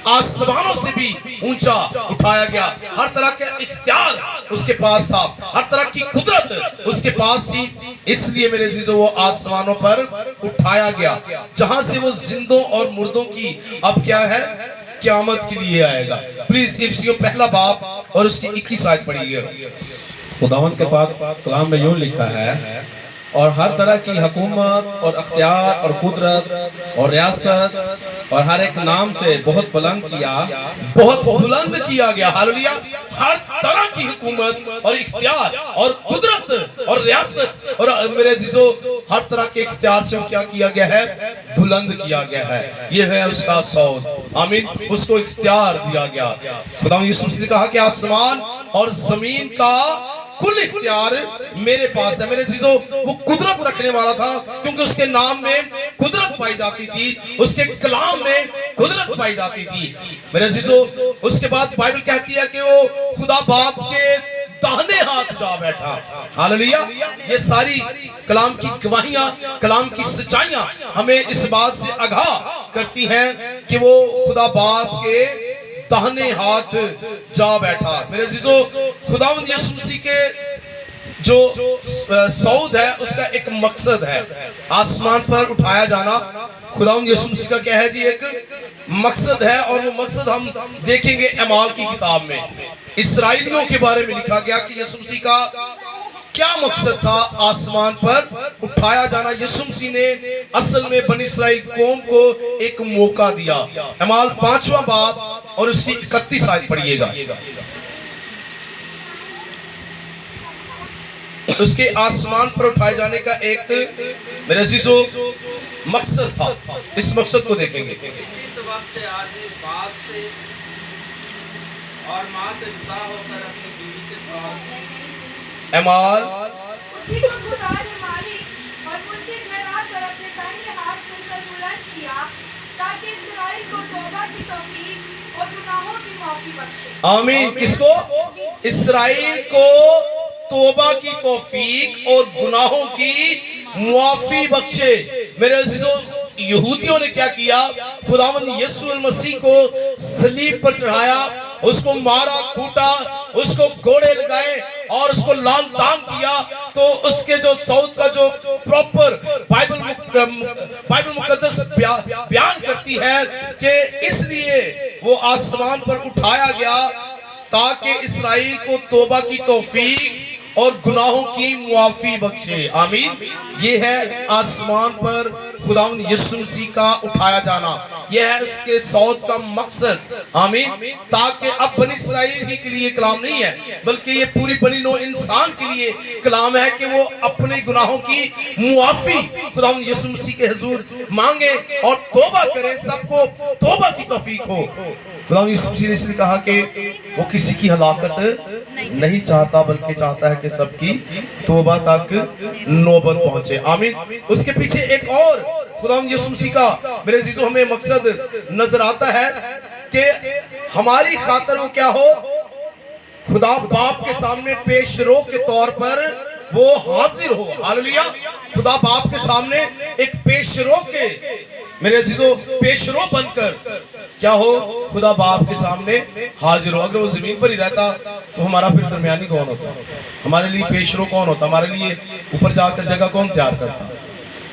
आसमानों से भी ऊंचा उठाया गया। हर तरह के इख्तियार उसके पास था, हर तरह की कुदरत उसके पास थी। इसलिए मेरे अजीजों वो आसमानों पर उठाया गया, जहां से वो जिंदों और मुर्दों की अब क्या है, क़यामत के लिए आएगा। प्लीज इफ्सियों पहला बाब और उसकी 21 आयत पढ़िए। खुदावंद के पाक कलाम में यूं लिखा है, और हर तरह की हुकूमत और अख्तियार और कुदरत और रियासत और हर एक नाम से बहुत बुलंद किया गया। हालेलुया। हर तरह की हुकूमत और इख्तियार और कुदरत और रियासत और मेरे अजीजों हर तरह के इख्तियार से क्या किया गया है, बुलंद किया गया है। ये है उसका सौद। आमीन। उसको इख्तियार दिया गया। खुदा यीशु मसीह ने कहा कि आसमान और जमीन का कुल इख्तियार मेरे पास है। मेरे अजीजों वो कुदरत रखने वाला था, क्योंकि उसके नाम में कुदरत पाई जाती थी, उसके कलाम में कुदरत पाई जाती थी। मेरे अजीजों उसके बाद बाइबल कहती है कि वो खुदा बाप के दाहिने हाथ जा बैठा। हालेलुया। ये सारी कलाम की गवाहियां, कलाम की सच्चाइयां हमें इस बात से आगाह करती हैं कि वो खुदा बाप के दाहिने हाथ जा बैठा। मेरे अजीजों खुदावंद यीशु मसीह के जो सौद है उसका एक मकसद है, आसमान पर उठाया जाना। खुदावंद यीशु मसीह का क्या है जी, एक मकसद है। और वो मकसद हम देखेंगे अमाल की किताब में। इस्राएलियों के बारे में लिखा गया कि यीशु मसीह का क्या मकसद था आसमान पर उठाया जाना। यीशु मसीह ने असल में बनी इस्राएल कौम को एक मौका दिया। अमाल 5वां बाब और उसकी 31 आयत पढ़िएगा। उसके आसमान पर उठाए जाने का एक मेरे अजीजों मकसद था। इस मकसद को देखेंगे। इसी वक्त से आदमी बाप से और माँ से जुदा होकर अपनी बीवी के साथ अमाल उसी को खुदा ने मारी और मुझे गिरा कर अपने दाहिने हाथ से सर बुलंद किया, ताकि इस्राएल को तौबा की तौफीक और गुनाहों की माफी बख्शे। आमीन। किसको? इस्राएल को तौबा की तौफीक और गुनाहों की मुआफी बख्शे। मेरे अजीजों यहूदियों ने क्या किया, खुदावंद यीशु मसीह को सलीब पर चढ़ाया, उसको मारा, कूटा, उसको घोड़े लगाए और उसको लान तान किया। तो उसके जो सौद का जो प्रॉपर बाइबल मुकद्दस बयान करती है कि इसलिए वो आसमान पर उठाया गया ताकि इस्राएल को तौबा की तौफीक और गुनाहों की मुआफी बख्शे। आमीन। ये है आसमान पर खुदावंद यीशु मसीह का उठाया जाना, यह है उसके सौद का मकसद। आमीन। ताकि अब बनी इस्राएल ही के लिए कलाम नहीं है, बल्कि ये पूरी बनी नो इंसान के लिए कलाम है कि वो अपने गुनाहों की मुआफी खुदावंद यीशु मसीह के हुजूर मांगे और तौबा करें, सबको तौबा की तौफीक हो। खुदावंद यीशु मसीह ने इसलिए कहा कि वो किसी की हलाकत नहीं चाहता, बल्कि चाहता है कि सबकी तौबा तक नौबत पहुंचे। आमीन। उसके पीछे एक और खुदावंद यीशु मसीह का मेरे अजीजों हमें मकसद नजर आता है कि हमारी खातिर वो क्या हो, खुदा बाप के सामने पेशरो के तौर पर वो हाजिर हो। हालेलुया। खुदा बाप के सामने एक पेशरो के मेरे अजीजों पेशरो बनकर क्या हो, खुदा बाप के सामने हाजिर हो। अगर वो जमीन पर ही रहता तो हमारा फिर दरमियानी कौन होता, हमारे लिए पेशरो कौन होता, हमारे लिए ऊपर जाकर जगह कौन तैयार करता।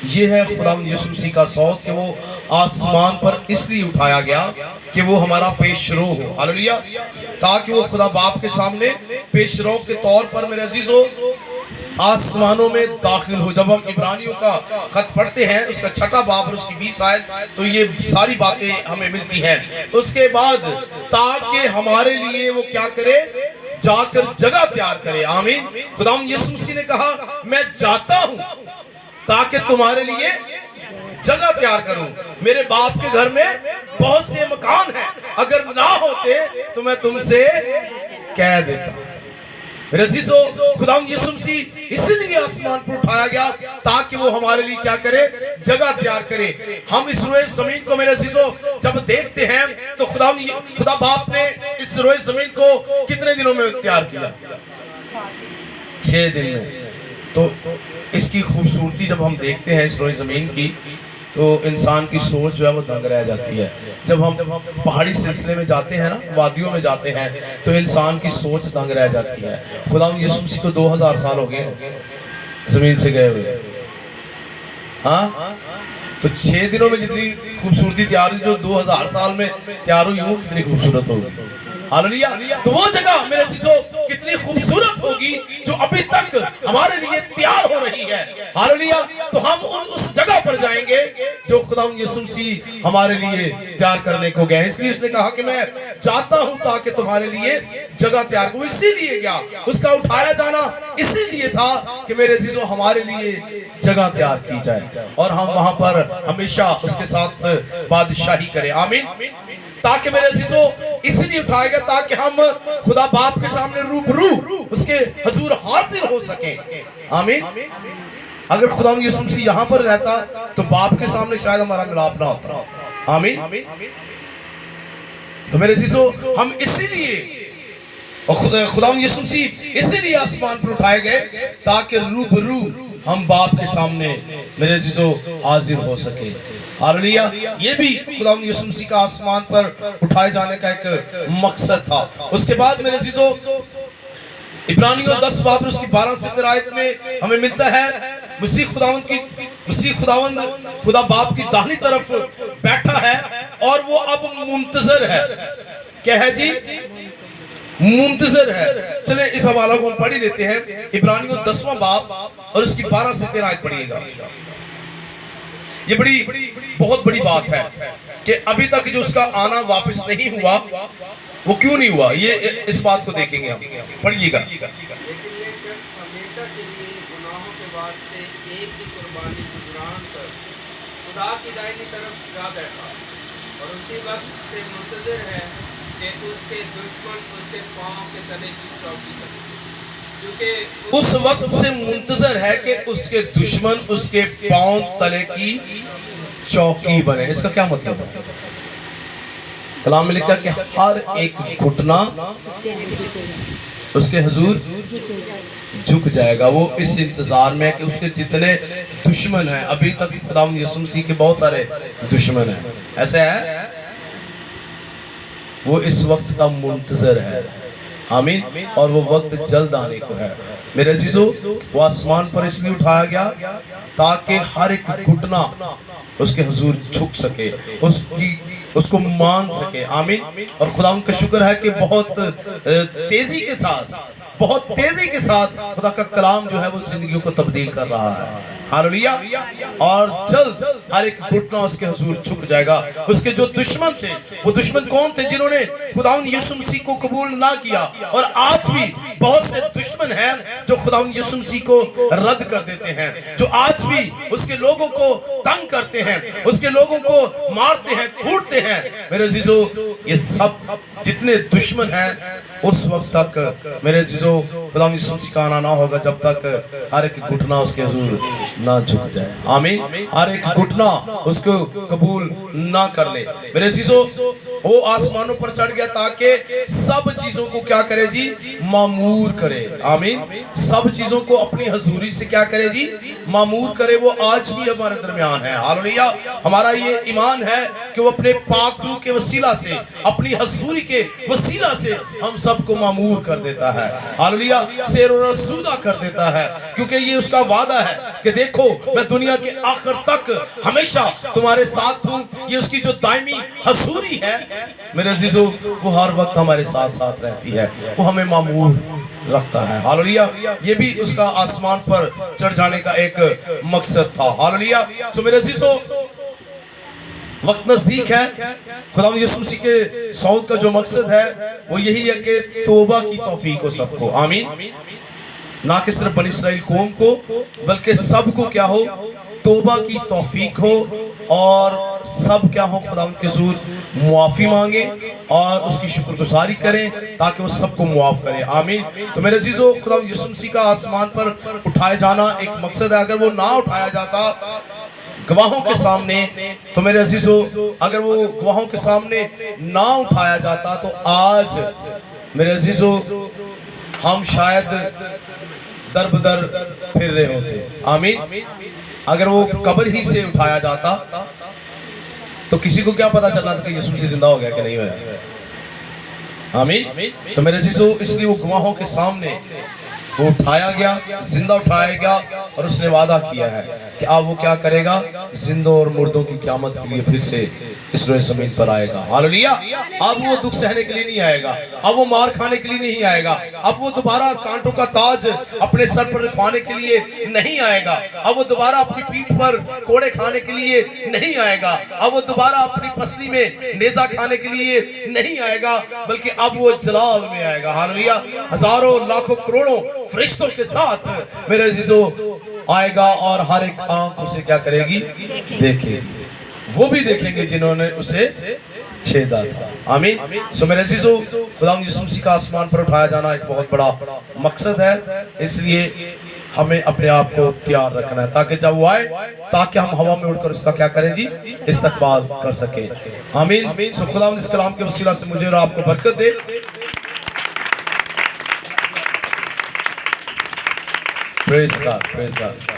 ये है खुदावंद यीशु मसीह का सौद कि वो आसमान पर इसलिए उठाया गया कि वो हमारा पेशरो हो। हालेलुया। ताकि वो खुदा बाप के सामने पेशरो के तौर पर मेरे अजीजों आसमानों में दाखिल हो। जब हम इब्रानियों का खत पढ़ते हैं उसका 6वां बाब और उसकी 20 आयत, तो ये सारी बातें हमें मिलती हैं। उसके बाद ताकि हमारे लिए वो क्या करे, जाकर जगह तैयार करे। आमीन। खुदावंद यीशु मसीह ने कहा मैं जाता हूं ताकि तुम्हारे लिए जगह तैयार करूं। मेरे बाप के घर में बहुत से मकान हैं, अगर ना होते तो मैं तुमसे कह देता। मेरे अजीजों खुदावंद यीशु मसीह इसलिए आसमान पर उठाया गया ताकि वो हमारे लिए क्या करे, जगह तैयार करे। हम इस रोए जमीन को मेरे अजीजों जब देखते हैं तो खुदा बाप ने इस रोए जमीन को कितने दिनों में तैयार किया? 6 दिन में। तो इसकी खूबसूरती जब हम देखते हैं इस रोए जमीन की, तो इंसान की सोच जो है वो दंग रह जाती है। जब हम पहाड़ी सिलसिले में जाते हैं ना, वादियों में जाते हैं, तो इंसान की सोच दंग रह जाती है। खुदा यीशु मसीह को 2000 साल हो गए जमीन से गए हुए। हाँ, तो 6 दिनों में जितनी खूबसूरती तैयार हुई, जो 2000 साल में तैयार हुई वो कितनी खूबसूरत होगी। हालेलुया। तो वो जगह मेरे चीजों कितनी खूबसूरत होगी जो अभी तक हमारे लिए तैयार हो रही है। हालेलुया। तो हम उस जगह पर जाएंगे जो खुदा यीशु मसीह हमारे लिए तैयार करने को गए। इसलिए उसने कहा कि मैं जाता हूं ताकि तुम्हारे लिए जगह तैयार करूं। इसीलिए गया, उसका उठाया जाना इसीलिए था कि मेरे चीजों हमारे लिए जगह तैयार की जाए और हम वहां पर हमेशा उसके साथ बादशाही करें। आमीन। ताकि मेरे चीजों इसलिए उठाया गया ताकि हम खुदा बाप के सामने रूबरू उसके हुजूर हाजिर हो सके। आमीन। अगर खुदा यीशु मसीह यहाँ पर रहता तो बाप के सामने शायद हमारा मिलाप ना होता। आमीन। तो मेरे चीजों हम इसीलिए और खुदा यीशु मसीह इसीलिए आसमान पर उठाए गए ताकि रूबरू हम बाप के सामने मेरे चीजों हाजिर हो सके। हालेलुया। ये भी खुदा यीशु मसीह का आसमान पर उठाए जाने का एक मकसद था। उसके बाद मेरे चीजों इब्रानियों 10 बाब उसकी 12 से 13 आयत में हमें मिलता है मसीह खुदावंद खुदा बाप की दाहिनी तरफ बैठा है और वो अब मुंतजर है। क्या है जी? मुंतजर है। चले इस हवाला को हम पढ़ ही लेते हैं। इब्रानियों 10वां बाब और उसकी 12 से 13 आयत पढ़िएगा। ये बहुत बड़ी बात है कि अभी तक जो उसका आना वापस नहीं हुआ, वो क्यों नहीं हुआ, ये इस बात को देखेंगे हम। पढ़िएगा। लेकिन ये शख्स हमेशा के लिए गुनाहों के वास्ते एक ही कुर्बानी गुजरान कर खुदा की दाहिनी तरफ जा बैठा और उसी वक्त से मुंतज़िर है कि उसके दुश्मन उसके पांव के तले की चौकी करें। क्योंकि उस वक्त से मुंतजर है कि उसके दुश्मन उसके पांव तले की चौकी बने। इसका क्या मतलब है? कलाम में लिखा कि हर एक घुटना उसके हुजूर झुक जाएगा। वो इस इंतजार में है कि उसके जितने दुश्मन हैं, अभी तक खुदा यीशु मसीह के बहुत सारे दुश्मन हैं, ऐसे है, वो इस वक्त का मुंतजर है। आमीन। और वो वक्त जल्द आने को है। मेरे अजीजों, वो आसमान पर इसलिए उठाया गया ताकि हर एक घुटना उसके हुजूर झुक सके, उसको मान सके। आमीन। और खुदा का शुक्र है कि बहुत तेजी के साथ खुदा का कलाम जो है वो जिंदगियों को तब्दील कर रहा है। हालेलुया। और जल्द हर एक घुटना उसके हुजूर झुक जाएगा। उसके जो दुश्मन थे, वो दुश्मन कौन थे? जिन्होंने खुदा यीशु मसीह को कबूल ना किया। और आज भी बहुत से दुश्मन हैं जो खुदा यीशु मसीह को रद्द कर देते हैं, जो आज भी उसके लोगों को तंग करते हैं, उसके लोगों को मारते हैं, कूटते हैं। मेरे अजीजों, ये सब जितने दुश्मन हैं, उस वक्त तक मेरे अजीजों खुदा यीशु मसीह का आना ना होगा जब तक हर एक घुटना उसके हुजूर ना झुक जाए। आमीन। हर एक घुटना उसको कबूल ना कर ले। मेरे अजीजों, वो आसमानों पर चढ़ गया ताकि सब चीजों को क्या करे जी? मामूर करे। आमीन। सब चीजों को अपनी हजूरी से क्या करे जी? मामूर करे। वो आज भी हमारे दरमियान है। हालेलुया। हमारा ये ईमान है कि वो अपने पाक रूह के वसीला से, अपनी हजूरी के वसीला से हम सबको मामूर कर देता है। हालेलुया। शेर और रसूदा कर देता है, क्योंकि ये उसका वादा है कि देखो मैं दुनिया के आखिर तक हमेशा तुम्हारे साथ हूं। ये उसकी जो दायमी हजूरी है मेरे अजीजों, वो हर वक्त हमारे साथ साथ रहती है, वो हमें मामूर रखता है। हालेलुया। ये भी उसका आसमान पर चढ़ जाने का एक मकसद था। हालेलुया। तो मेरे अजीजों, वक्त नजदीक है। खुदा यीशु मसीह के सौद का जो मकसद है वो यही है कि तौबा की तौफीक हो सबको। आमीन। ना कि सिर्फ बनी इस्राएल कौम को, बल्कि सबको क्या हो? तौबा की तौफीक हो और सब क्या हो? खुदा के हुजूर मुआफ़ी मांगे और उसकी शुक्रगुजारी करें ताकि वो सबको मुआफ़ करे। आमीन। तो मेरे अजीजों, खुदा यीशु मसीह का आसमान पर उठाए जाना एक मकसद है। अगर वो ना उठाया जाता गवाहों के सामने, तो मेरे अजीजों, अगर वो गवाहों के सामने ना उठाया जाता तो आज मेरे अजीजों हम शायद दर बदर फिर रहे होते। आमीन। अगर वो कब्र ही से उठाया जाता तो किसी को क्या पता चलना था कि यीशु मसीह जिंदा हो गया कि नहीं होया। आमीन। तो मेरे अजीजों, इसलिए वो गवाहों के सामने वो उठाया गया, जिंदा उठाया गया, और उसने वादा किया है कि अब वो क्या करेगा, जिंदों और मुर्दों की क़यामत के लिए फिर से इस रोए जमीन पर आएगा। हालेलुया। अब वो दुख सहने के लिए नहीं आएगा, अब वो मार खाने के लिए नहीं आएगा, अब वो दोबारा कांटों का ताज अपने सर पर रखवाने के लिए नहीं आएगा, अब वो दोबारा अपनी पीठ पर कोड़े खाने के लिए नहीं आएगा, अब वो दोबारा अपनी पसली में नेजा खाने के लिए नहीं आएगा, बल्कि अब वो जलाल में आएगा। हालेलुया। हजारों लाखों करोड़ों फरिश्तों के साथ मेरे अजीजों आएगा, और हर एक आंख उसे क्या करेगी, देखेगी। वो भी देखेंगे जिन्होंने उसे छेदा था। आमीन। सो मेरे अजीजों, खुदा यीशु मसीह का आसमान पर उठाया जाना एक बहुत बड़ा मकसद है, इसलिए हमें अपने आप को तैयार रखना है ताकि जब वो आए, ताकि हम हवा में उड़कर उसका क्या करें जी, इस्तकबाल कर सके। आमीन। सो खुदा इस कलाम के वसीला से मुझे और आपको बरकत दे। Praise God, praise God.